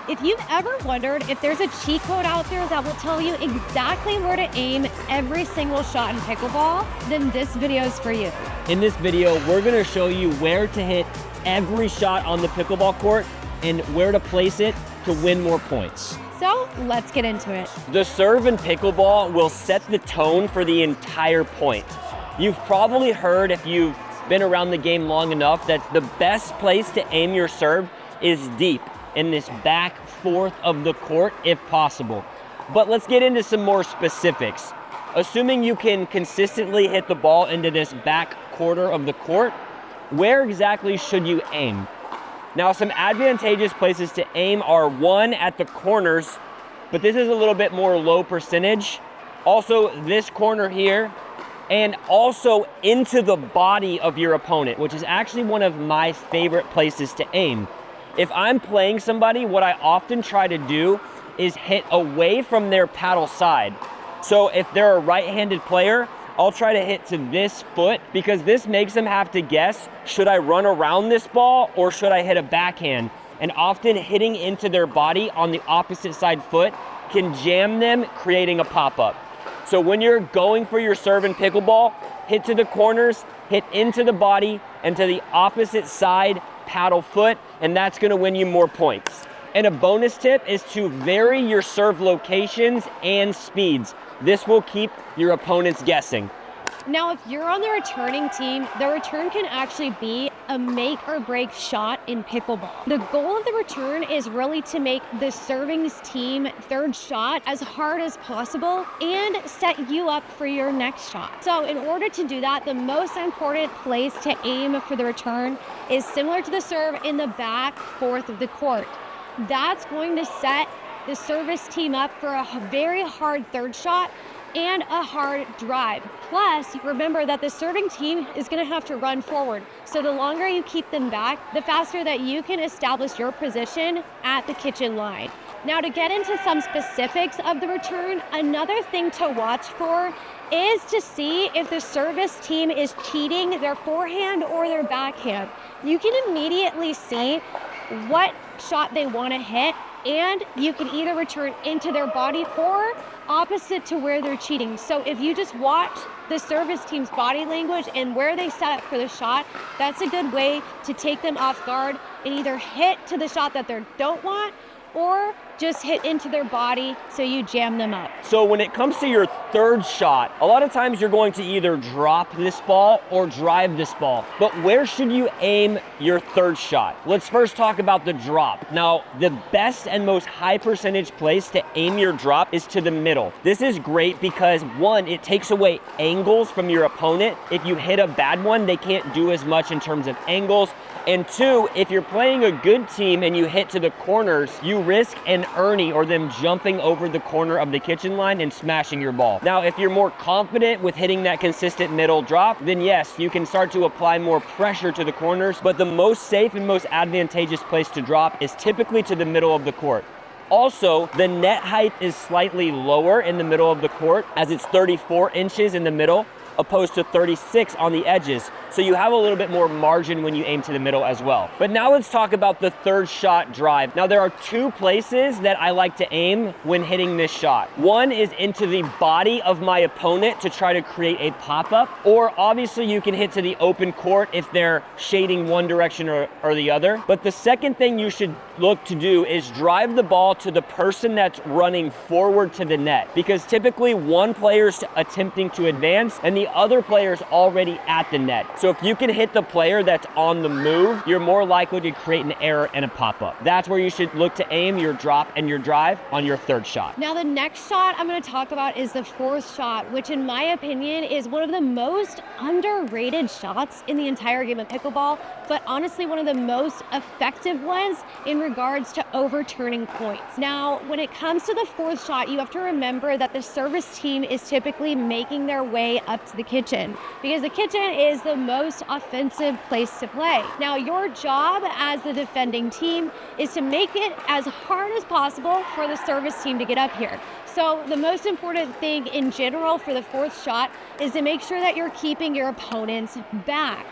If you've ever wondered if there's a cheat code out there that will tell you exactly where to aim every single shot in pickleball, then this video is for you. In this video, we're gonna show you where to hit every shot on the pickleball court and where to place it to win more points. So let's get into it. The serve in pickleball will set the tone for the entire point. You've probably heard, if you've been around the game long enough, that the best place to aim your serve is deep in this back fourth of the court if possible. But let's get into some more specifics. Assuming you can consistently hit the ball into this back quarter of the court, where exactly should you aim? Now, some advantageous places to aim are one, at the corners, but this is a little bit more low percentage. Also, this corner here, and also into the body of your opponent, which is actually one of my favorite places to aim. If I'm playing somebody, what I often try to do is hit away from their paddle side. So if they're a right-handed player, I'll try to hit to this foot because this makes them have to guess, should I run around this ball or should I hit a backhand? And often hitting into their body on the opposite side foot can jam them, creating a pop-up. So when you're going for your serve in pickleball, hit to the corners, hit into the body, and to the opposite side paddle foot, and that's gonna win you more points. And a bonus tip is to vary your serve locations and speeds. This will keep your opponents guessing. Now, if you're on the returning team, the return can actually be a make or break shot in pickleball. The goal of the return is really to make the serving team third shot as hard as possible and set you up for your next shot. So in order to do that, the most important place to aim for the return is similar to the serve in the back fourth of the court. That's going to set the service team up for a very hard third shot and a hard drive. Plus, remember that the serving team is gonna have to run forward. So the longer you keep them back, the faster that you can establish your position at the kitchen line. Now, to get into some specifics of the return, another thing to watch for is to see if the service team is cheating their forehand or their backhand. You can immediately see what shot they wanna hit, and you can either return into their body or opposite to where they're cheating. So if you just watch the service team's body language and where they set up for the shot, that's a good way to take them off guard and either hit to the shot that they don't want or just hit into their body so you jam them up. So when it comes to your third shot, a lot of times you're going to either drop this ball or drive this ball. But where should you aim your third shot? Let's first talk about the drop. Now, the best and most high percentage place to aim your drop is to the middle. This is great because one, it takes away angles from your opponent. If you hit a bad one, they can't do as much in terms of angles. And two, if you're playing a good team and you hit to the corners, you risk an Ernie or them jumping over the corner of the kitchen line and smashing your ball. Now, if you're more confident with hitting that consistent middle drop, then yes, you can start to apply more pressure to the corners, but the most safe and most advantageous place to drop is typically to the middle of the court. Also, the net height is slightly lower in the middle of the court, as it's 34 inches in the middle, opposed to 36 on the edges. So you have a little bit more margin when you aim to the middle as well. But now let's talk about the third shot drive. Now there are two places that I like to aim when hitting this shot. One is into the body of my opponent to try to create a pop-up, or obviously you can hit to the open court if they're shading one direction or the other. But the second thing you should look to do is drive the ball to the person that's running forward to the net, because typically one player's attempting to advance and the other player's already at the net. So if you can hit the player that's on the move, you're more likely to create an error and a pop-up. That's where you should look to aim your drop and your drive on your third shot. Now the next shot I'm going to talk about is the fourth shot, which in my opinion is one of the most underrated shots in the entire game of pickleball, but honestly one of the most effective ones in regards to overturning points. Now, when it comes to the fourth shot, you have to remember that the service team is typically making their way up to the kitchen, because the kitchen is the most offensive place to play. Now, your job as the defending team is to make it as hard as possible for the service team to get up here. So the most important thing in general for the fourth shot is to make sure that you're keeping your opponents back.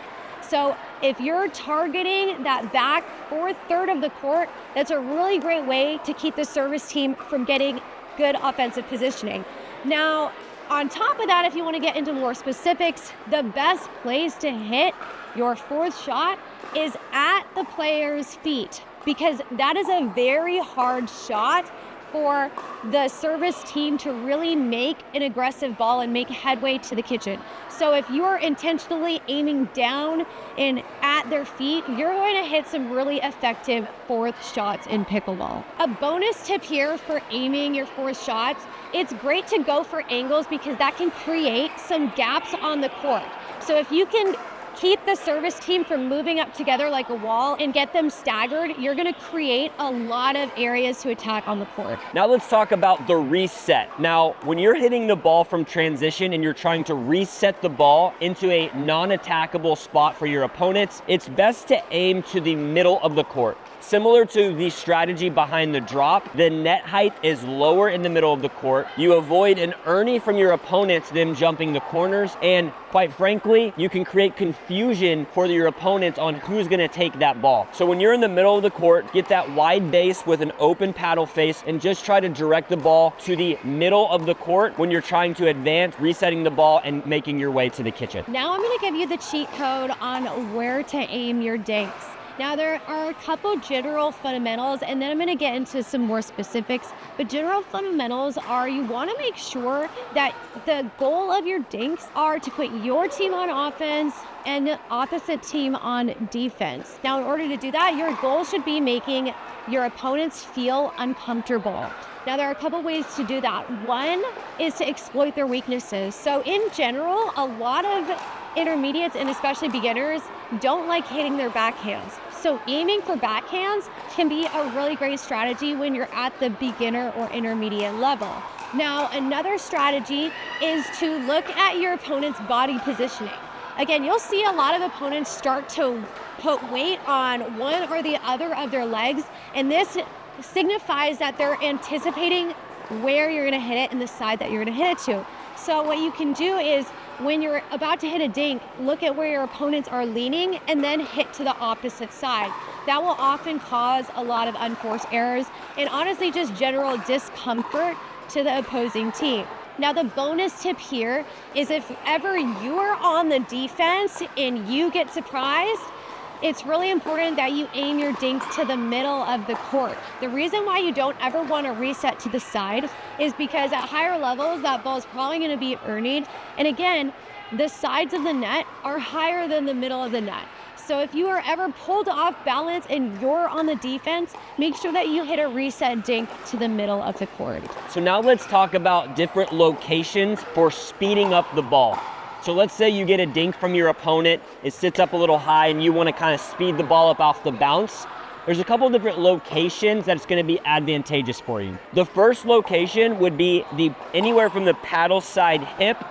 So if you're targeting that back fourth third of the court, that's a really great way to keep the service team from getting good offensive positioning. Now, on top of that, if you want to get into more specifics, the best place to hit your fourth shot is at the player's feet, because that is a very hard shot for the service team to really make an aggressive ball and make headway to the kitchen. So if you're intentionally aiming down and at their feet, you're going to hit some really effective fourth shots in pickleball. A bonus tip here for aiming your fourth shots, it's great to go for angles because that can create some gaps on the court. So if you can keep the service team from moving up together like a wall and get them staggered, you're going to create a lot of areas to attack on the court. Now let's talk about the reset. Now, when you're hitting the ball from transition and you're trying to reset the ball into a non-attackable spot for your opponents, it's best to aim to the middle of the court. Similar to the strategy behind the drop, the net height is lower in the middle of the court. You avoid an early from your opponents, them jumping the corners, and quite frankly, you can create confusion for your opponents on who's gonna take that ball. So when you're in the middle of the court, get that wide base with an open paddle face and just try to direct the ball to the middle of the court when you're trying to advance, resetting the ball and making your way to the kitchen. Now I'm gonna give you the cheat code on where to aim your dinks. Now there are a couple general fundamentals, and then I'm going to get into some more specifics, but general fundamentals are you want to make sure that the goal of your dinks are to put your team on offense and the opposite team on defense. Now in order to do that, your goal should be making your opponents feel uncomfortable. Now there are a couple ways to do that. One is to exploit their weaknesses. So in general, a lot of intermediates and especially beginners don't like hitting their backhands. So aiming for backhands can be a really great strategy when you're at the beginner or intermediate level. Now, another strategy is to look at your opponent's body positioning. Again, you'll see a lot of opponents start to put weight on one or the other of their legs, and this signifies that they're anticipating where you're going to hit it and the side that you're going to hit it to. So what you can do is when you're about to hit a dink, look at where your opponents are leaning and then hit to the opposite side. That will often cause a lot of unforced errors and honestly just general discomfort to the opposing team. Now the bonus tip here is if ever you are on the defense and you get surprised, it's really important that you aim your dinks to the middle of the court. The reason why you don't ever want to reset to the side is because at higher levels, that ball is probably going to be earned. And again, the sides of the net are higher than the middle of the net. So if you are ever pulled off balance and you're on the defense, make sure that you hit a reset dink to the middle of the court. So now let's talk about different locations for speeding up the ball. So let's say you get a dink from your opponent, it sits up a little high and you want to kind of speed the ball up off the bounce. There's a couple different locations that it's going to be advantageous for you. The first location would be anywhere from the paddle side hip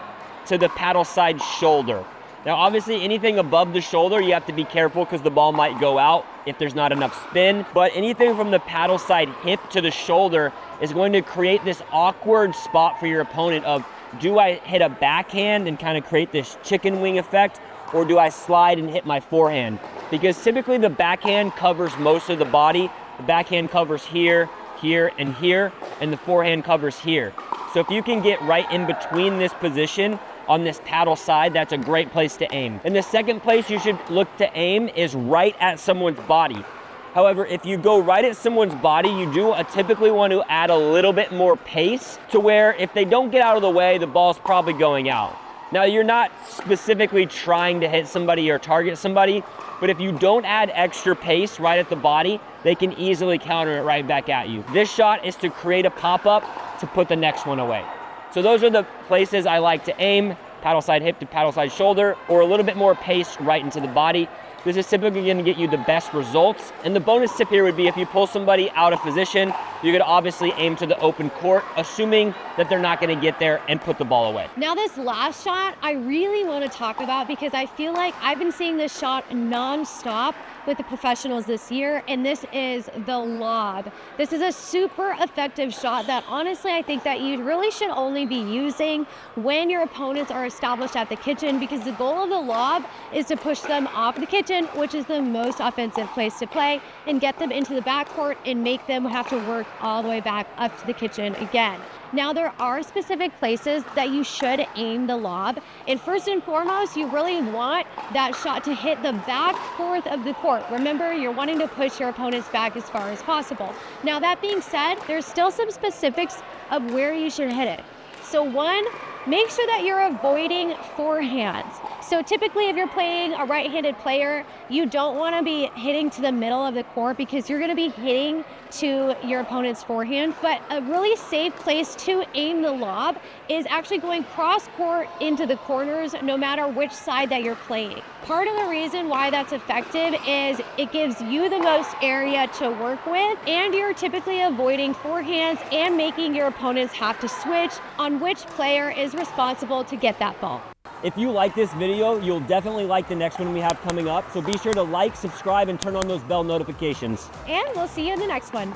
to the paddle side shoulder. Now obviously anything above the shoulder you have to be careful because the ball might go out if there's not enough spin, but anything from the paddle side hip to the shoulder is going to create this awkward spot for your opponent of, do I hit a backhand and kind of create this chicken wing effect, or do I slide and hit my forehand? Because typically the backhand covers most of the body. The backhand covers here, here, and here, and the forehand covers here. So if you can get right in between this position on this paddle side, that's a great place to aim. And the second place you should look to aim is right at someone's body. However, if you go right at someone's body, you do typically want to add a little bit more pace to where if they don't get out of the way, the ball's probably going out. Now, you're not specifically trying to hit somebody or target somebody, but if you don't add extra pace right at the body, they can easily counter it right back at you. This shot is to create a pop-up to put the next one away. So those are the places I like to aim, paddle side hip to paddle side shoulder, or a little bit more pace right into the body. This is typically going to get you the best results. And the bonus tip here would be if you pull somebody out of position, you could obviously aim to the open court, assuming that they're not going to get there and put the ball away. Now this last shot, I really want to talk about because I feel like I've been seeing this shot non-stop with the professionals this year, and this is the lob. This is a super effective shot that honestly I think that you really should only be using when your opponents are established at the kitchen, because the goal of the lob is to push them off the kitchen, which is the most offensive place to play, and get them into the backcourt and make them have to work all the way back up to the kitchen again. Now, there are specific places that you should aim the lob. And first and foremost, you really want that shot to hit the back fourth of the court. Remember, you're wanting to push your opponents back as far as possible. Now, that being said, there's still some specifics of where you should hit it. So one, make sure that you're avoiding forehands. So typically if you're playing a right-handed player, you don't want to be hitting to the middle of the court because you're going to be hitting to your opponent's forehand. But a really safe place to aim the lob is actually going cross-court into the corners no matter which side that you're playing. Part of the reason why that's effective is it gives you the most area to work with, and you're typically avoiding forehands and making your opponents have to switch on which player is responsible to get that ball. If you like this video, you'll definitely like the next one we have coming up. So be sure to like, subscribe, and turn on those bell notifications. And we'll see you in the next one.